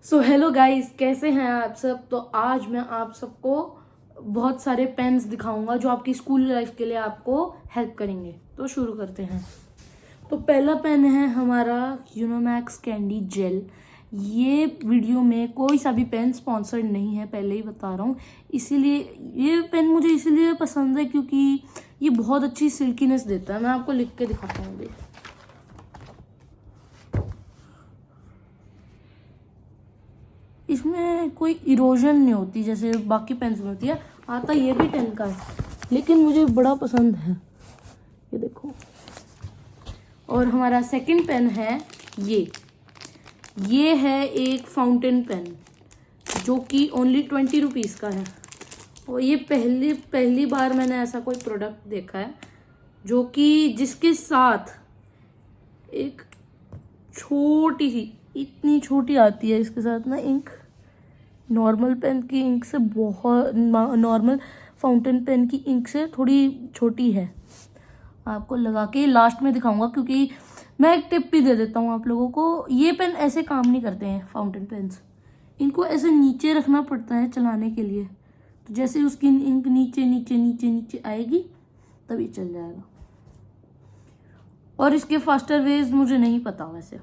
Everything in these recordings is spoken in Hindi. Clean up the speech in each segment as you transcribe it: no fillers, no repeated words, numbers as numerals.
सो हेलो गाइस, कैसे हैं आप सब। तो आज मैं आप सबको बहुत सारे पेन्स दिखाऊंगा जो आपकी स्कूल लाइफ के लिए आपको हेल्प करेंगे। तो शुरू करते हैं। तो पहला पेन है हमारा यूनोमैक्स कैंडी जेल। ये वीडियो में कोई सा भी पेन स्पॉन्सर्ड नहीं है, पहले ही बता रहा हूँ। इसीलिए ये पेन मुझे इसीलिए पसंद है क्योंकि ये बहुत अच्छी सिल्कीनेस देता है। मैं आपको लिख के दिखाता हूँ। इसमें कोई इरोजन नहीं होती जैसे बाकी पेन्स में होती है। आता ये भी 10 का है लेकिन मुझे बड़ा पसंद है, ये देखो। और हमारा सेकंड पेन है ये है एक फाउंटेन पेन जो कि ओनली 20 रुपीज़ का है। और ये पहली बार मैंने ऐसा कोई प्रोडक्ट देखा है जो कि जिसके साथ एक छोटी सी, इतनी छोटी आती है इसके साथ ना इंक। नॉर्मल पेन की इंक से बहुत, नॉर्मल फाउंटेन पेन की इंक से थोड़ी छोटी है। आपको लगा के लास्ट में दिखाऊंगा क्योंकि मैं एक टिप भी दे देता हूँ आप लोगों को। ये पेन ऐसे काम नहीं करते हैं फाउंटेन पेन्स, इनको ऐसे नीचे रखना पड़ता है चलाने के लिए। तो जैसे उसकी इंक नीचे नीचे नीचे नीचे आएगी तभी चल जाएगा। और इसके फास्टर वेज मुझे नहीं पता वैसे,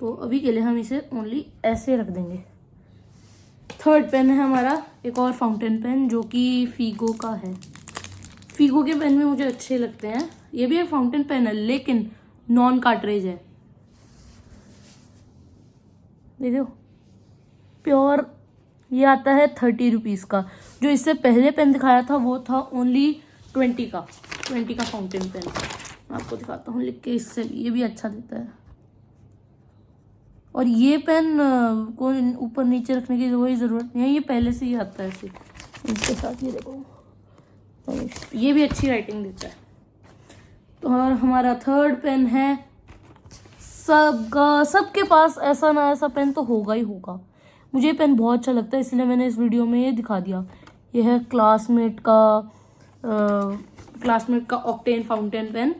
तो अभी के लिए हम इसे ओनली ऐसे रख देंगे। थर्ड पेन है हमारा एक और फाउंटेन पेन जो कि फीगो का है। फीगो के पेन भी मुझे अच्छे लगते हैं। ये भी एक फाउंटेन पेन है लेकिन नॉन कार्ट्रेज है। देखो प्योर, ये आता है 30 रुपीज़ का। जो इससे पहले पेन दिखाया था वो था ओनली 20 का फाउंटेन पेन। आपको दिखाता हूँ लिख के, इससे ये भी अच्छा देता है। और ये पेन को ऊपर नीचे रखने की कोई ज़रूरत नहीं है, ये पहले से ही आता है ऐसे इसके साथ। ये देखो, ये भी अच्छी राइटिंग देता है। तो और हमारा थर्ड पेन है, सबके पास ऐसा ना ऐसा पेन तो होगा ही होगा। मुझे पेन बहुत अच्छा लगता है इसलिए मैंने इस वीडियो में ये दिखा दिया। ये है क्लासमेट का ऑक्टेन फाउंटेन पेन।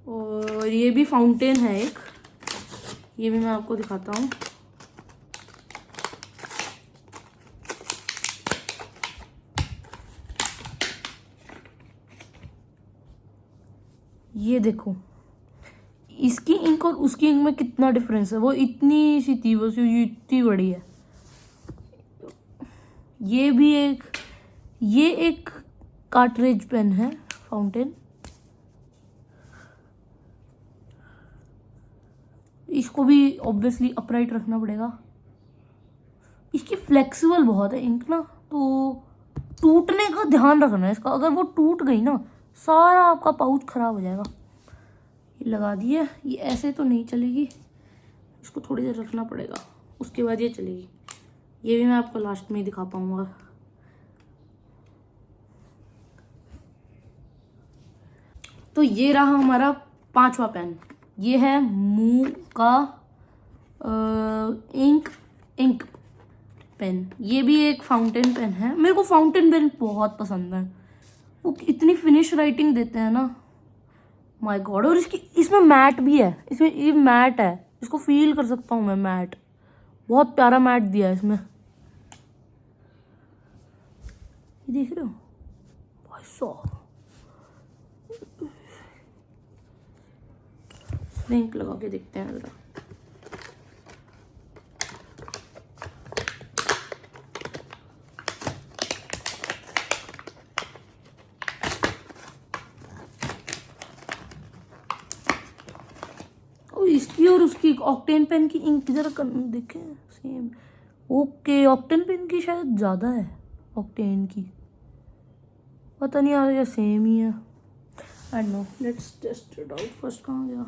और ये भी फाउंटेन है एक, ये भी मैं आपको दिखाता हूँ। ये देखो इसकी इंक और उसकी इंक में कितना डिफरेंस है। वो इतनी सी थी, वो इतनी बड़ी है। ये एक कार्ट्रिज पेन है फाउंटेन। इसको भी ऑब्वियसली अपराइट रखना पड़ेगा। इसकी फ्लेक्सिबल बहुत है इंक ना, तो टूटने का ध्यान रखना है इसका। अगर वो टूट गई ना सारा आपका पाउच खराब हो जाएगा। ये लगा दिया, ये ऐसे तो नहीं चलेगी, इसको थोड़ी देर रखना पड़ेगा, उसके बाद ये चलेगी। ये भी मैं आपको लास्ट में ही दिखा पाऊंगा। तो ये रहा हमारा पांचवा पेन। ये है मूव का इंक पेन। ये भी एक फाउंटेन पेन है। मेरे को फाउंटेन पेन बहुत पसंद है, वो इतनी फिनिश राइटिंग देते हैं ना, माय गॉड। और इसमें मैट भी है, इसमें ये मैट है, इसको फील कर सकता हूँ मैं। मैट, बहुत प्यारा मैट दिया है इसमें, ये देख रहे हो भाई साहब। स्नेक लगा के देखते हैं जरा। इसकी और उसकी ऑक्टेन पेन की इंक जरा देखें, सेम। ओके, ऑक्टेन पेन की शायद ज़्यादा है, ऑक्टेन की पता नहीं यार, ये सेम ही है। I know, let's test it out first. कहाँ गया?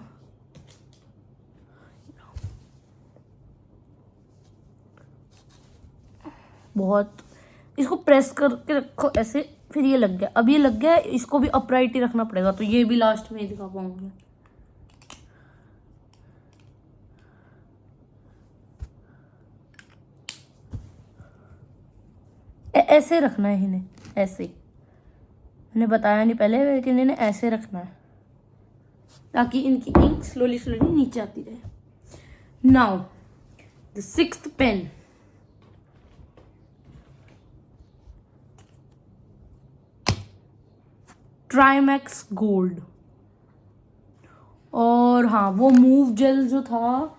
बहुत, इसको प्रेस करके रखो ऐसे, फिर ये लग गया। अब ये लग गया, इसको भी अपराइट ही रखना पड़ेगा। तो ये भी लास्ट में ही दिखा पाऊंगी। ऐसे रखना है इन्हें, ऐसे। मैंने बताया नहीं पहले लेकिन इन्हें ऐसे रखना है ताकि इनकी इंक स्लोली नीचे आती रहे। Now the sixth pen, Trimax gold. और हाँ, वो मूव जेल जो था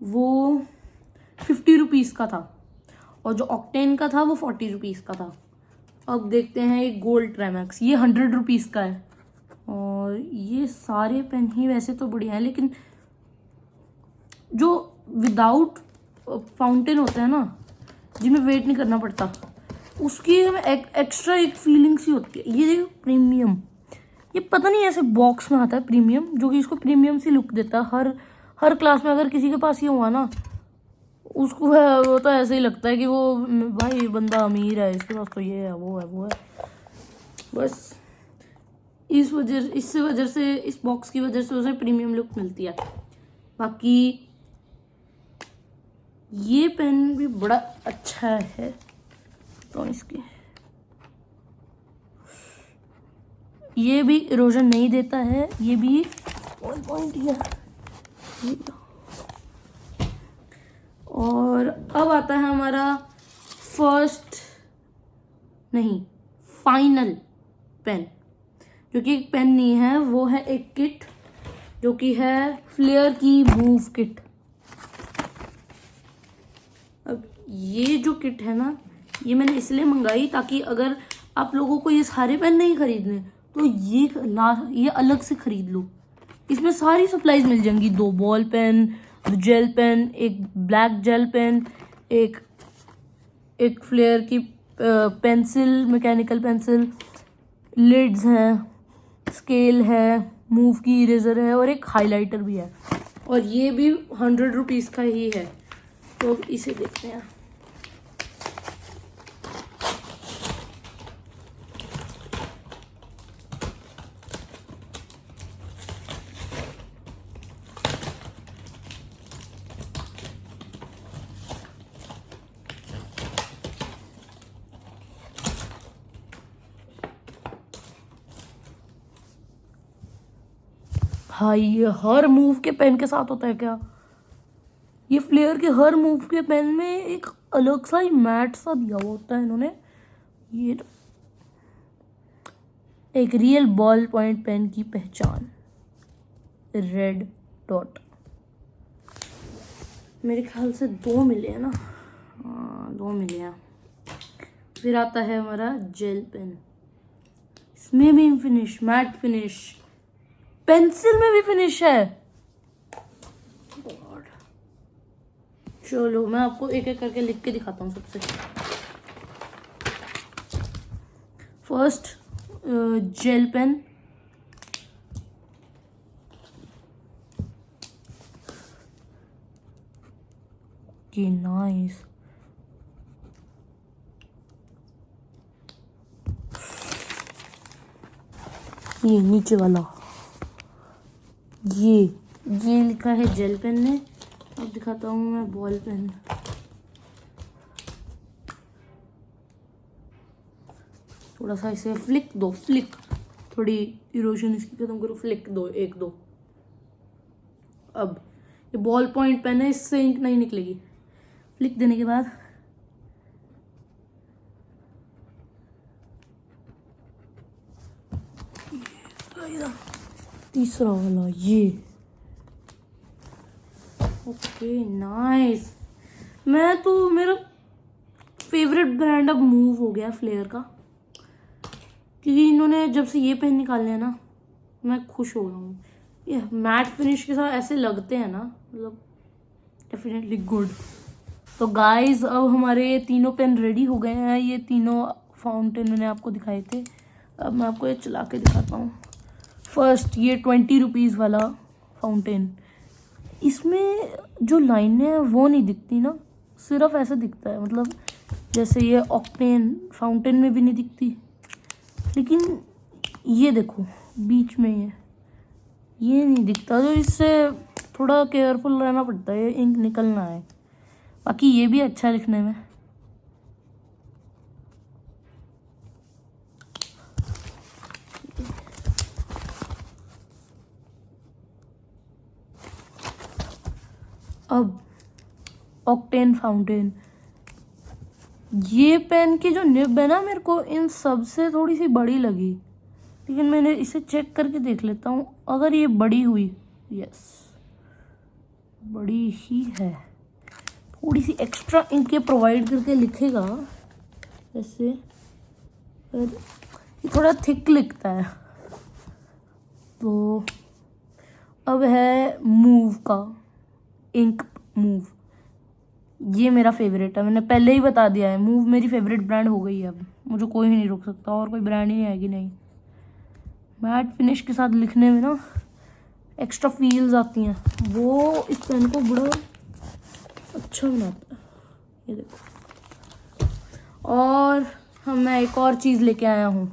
वो 50 रुपीज़ का था, और जो ऑक्टेन का था वो 40 रुपीज़ का था। अब देखते हैं एक गोल्ड ट्राइमैक्स, ये 100 रुपीज़ का है। और ये सारे पेन ही वैसे तो बढ़िया है, लेकिन जो विदाउट फाउंटेन होते हैं ना, जिनमें वेट नहीं करना पड़ता, उसकी हमें एक्स्ट्रा एक फीलिंग सी होती है। ये देखो प्रीमियम, ये पता नहीं ऐसे बॉक्स में आता है प्रीमियम, जो कि इसको प्रीमियम सी लुक देता है। हर क्लास में अगर किसी के पास ये हुआ ना, उसको है वो तो ऐसे ही लगता है कि वो भाई बंदा अमीर है, इसके पास तो ये है, वो है, वो है। बस इस वजह से इस बॉक्स की वजह से उसे प्रीमियम लुक मिलती है। बाकी ये पेन भी बड़ा अच्छा है, तो इसकी ये भी इरोजन नहीं देता है, ये भी 1 पॉइंट है। और अब आता है हमारा फाइनल पेन, जो कि एक पेन नहीं है, वो है एक किट, जो कि है फ्लेयर की मूव किट। अब ये जो किट है ना, ये मैंने इसलिए मंगाई ताकि अगर आप लोगों को ये सारे पेन नहीं खरीदने तो ये अलग से खरीद लो। इसमें सारी सप्लाईज मिल जाएंगी, 2 बॉल पेन, 2 जेल पेन, एक ब्लैक जेल पेन, एक फ्लेयर की पेंसिल, मैकेनिकल पेंसिल, लिड्स हैं, स्केल है, मूव की इरेजर है, और एक हाइलाइटर भी है। और ये भी 100 रुपीज़ का ही है, तो इसे देखते हैं। हाँ, ये हर मूव के पेन के साथ होता है क्या? ये फ्लेयर के हर मूव के पेन में एक अलग सा ही मैट सा दिया हुआ होता है इन्होंने। ये एक रियल बॉल पॉइंट पेन की पहचान, रेड डॉट। मेरे ख्याल से 2 मिले हैं ना, हाँ 2 मिले हैं। फिर आता है हमारा जेल पेन, इसमें भी फिनिश, मैट फिनिश, पेंसिल में भी फिनिश है। चलो मैं आपको एक एक करके लिख के दिखाता हूँ। सबसे फर्स्ट जेल पेन, की नाइस। ये नीचे वाला, ये लिखा है जेल पेन ने। अब दिखाता हूँ मैं बॉल पेन। थोड़ा सा इसे फ्लिक दो, थोड़ी इरोजन इसकी खत्म करो, फ्लिक दो, 1-2। अब ये बॉल पॉइंट पेन है, इससे इंक नहीं निकलेगी। फ्लिक देने के बाद तीसरा वाला, ये ओके नाइस। मेरा फेवरेट ब्रांड अब मूव हो गया फ्लेयर का, क्योंकि इन्होंने जब से ये पेन निकाले हैं ना, मैं खुश हो गया हूँ। ये मैट फिनिश के साथ ऐसे लगते हैं ना, मतलब डेफिनेटली गुड। तो गाइस अब हमारे तीनों पेन रेडी हो गए हैं। ये तीनों फाउंटेन मैंने आपको दिखाए थे, अब मैं आपको ये चला के दिखाता हूँ। फर्स्ट ये 20 रुपीज़ वाला फाउंटेन, इसमें जो लाइनें हैं वो नहीं दिखती ना, सिर्फ ऐसे दिखता है, मतलब जैसे ये ऑक्टेन फाउंटेन में भी नहीं दिखती। लेकिन ये देखो बीच में ये नहीं दिखता, तो इससे थोड़ा केयरफुल रहना पड़ता है, इंक निकलना है। बाकी ये भी अच्छा लिखने में। Octane fountain. ये पेन की जो निब है ना, मेरे को इन सब से थोड़ी सी बड़ी लगी, लेकिन मैंने इसे चेक करके देख लेता हूँ। अगर ये बड़ी हुई, यस बड़ी ही है, थोड़ी सी एक्स्ट्रा इंक ये प्रोवाइड करके लिखेगा ऐसे, पर ये थोड़ा थिक लिखता है। तो अब है मूव का इंक मूव, ये मेरा फेवरेट है, मैंने पहले ही बता दिया है। मूव मेरी फेवरेट ब्रांड हो गई है, अब मुझे कोई भी नहीं रोक सकता, और कोई ब्रांड ही नहीं आएगी। नहीं, मैट फिनिश के साथ लिखने में ना एक्स्ट्रा फील्स आती हैं, वो इस पेन को बड़ा अच्छा बनाता है। ये देखो। और मैं एक और चीज़ लेके आया हूँ,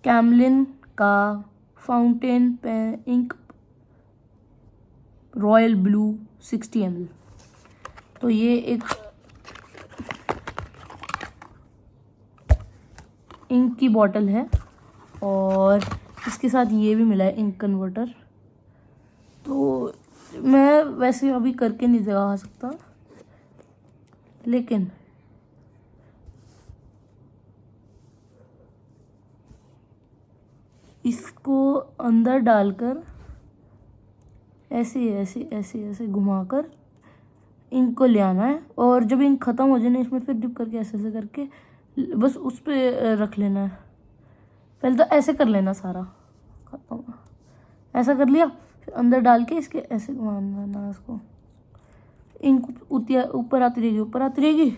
कैमलिन का fountain pen ink royal blue 60 ml। तो ये एक इंक की बॉटल है, और इसके साथ ये भी मिला है इंक कन्वर्टर। तो मैं वैसे अभी करके नहीं दिखा सकता, लेकिन इसको अंदर डालकर ऐसे ऐसे ऐसे ऐसे घुमाकर इंक को ले आना है, और जब इंक ख़त्म हो जाए ना, इसमें फिर डिप करके ऐसे ऐसे करके बस उस पर रख लेना है। पहले तो ऐसे कर लेना, सारा खत्म, ऐसा कर लिया, फिर अंदर डाल के इसके ऐसे घुमाना इसको, इंक ऊपर आती रहेगी, ऊपर आती रहेगी।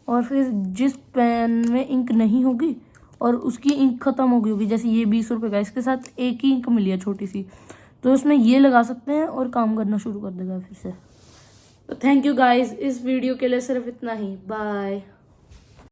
और फिर जिस पेन में इंक नहीं होगी और उसकी इंक ख़त्म हो गई होगी, जैसे ये 20 रुपये का, इसके साथ एक ही इंक मिली है छोटी सी, तो उसमें ये लगा सकते हैं और काम करना शुरू कर देगा फिर से। तो थैंक यू गाइस, इस वीडियो के लिए सिर्फ इतना ही। बाय।